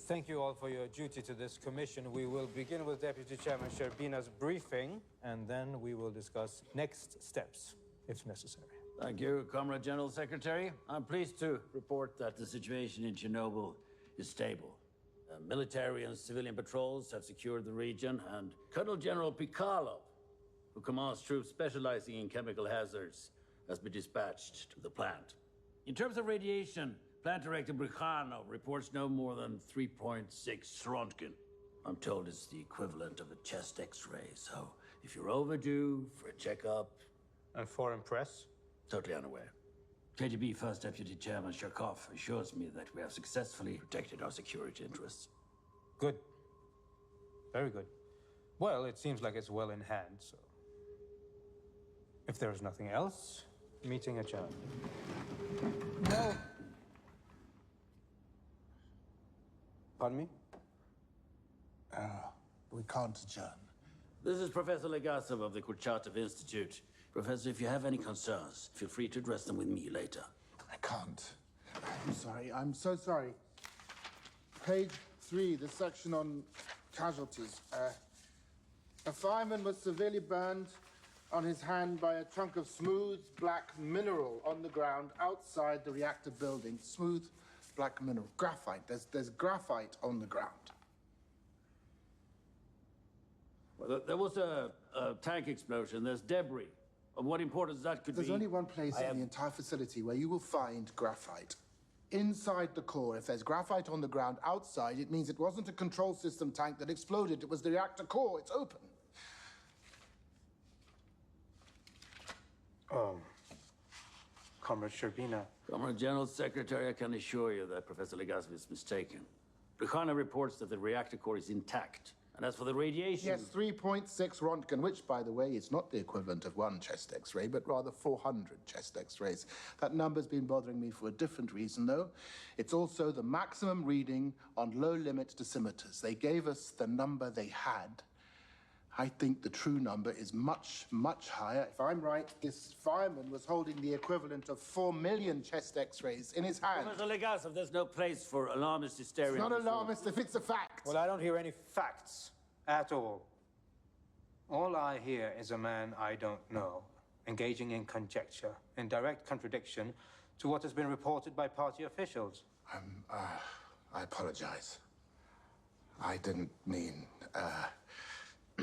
Thank you all for your duty to this commission. We will begin with Deputy Chairman Sherbina's briefing, and then we will discuss next steps, if necessary. Thank you, Comrade General Secretary. I'm pleased to report that the situation in Chernobyl is stable. Military and civilian patrols have secured the region, and Colonel General Pikalov, who commands troops specializing in chemical hazards, has been dispatched to the plant. In terms of radiation, Plant Director Brichanov reports no more than 3.6 Rontgen. I'm told it's the equivalent of a chest X-ray, so if you're overdue for a checkup... And foreign press? Totally unaware. KGB First Deputy Chairman Sharkov assures me that we have successfully protected our security interests. Good. Very good. Well, it seems like it's well in hand, so... If there is nothing else, meeting adjourned. No. Pardon me? We can't adjourn. This is Professor Legasov of the Kurchatov Institute. Professor, if you have any concerns, feel free to address them with me later. I can't. I'm sorry. I'm so sorry. Page 3, the section on casualties. A fireman was severely burned on his hand by a chunk of smooth black mineral on the ground outside the reactor building. Smooth black mineral. Graphite. There's graphite on the ground. Well, there was a tank explosion. There's debris. Of what importance that could be... There's only one place in the entire facility where you will find graphite. Inside the core. If there's graphite on the ground outside, it means it wasn't a control system tank that exploded. It was the reactor core. It's open. Comrade Sherbina. Comrade General Secretary, I can assure you that Professor Legasov is mistaken. Brichanov reports that the reactor core is intact. And as for the radiation... Yes, 3.6 Rontgen, which, by the way, is not the equivalent of one chest X-ray, but rather 400 chest X-rays. That number's been bothering me for a different reason, though. It's also the maximum reading on low-limit dosimeters. They gave us the number they had. I think the true number is much, much higher. If I'm right, this fireman was holding the equivalent of 4 million chest X-rays in his hand. Professor Legasov, there's no place for alarmist hysteria. It's not alarmist if it's a fact. Well, I don't hear any facts at all. All I hear is a man I don't know, engaging in conjecture, in direct contradiction to what has been reported by party officials. I apologize. I didn't mean,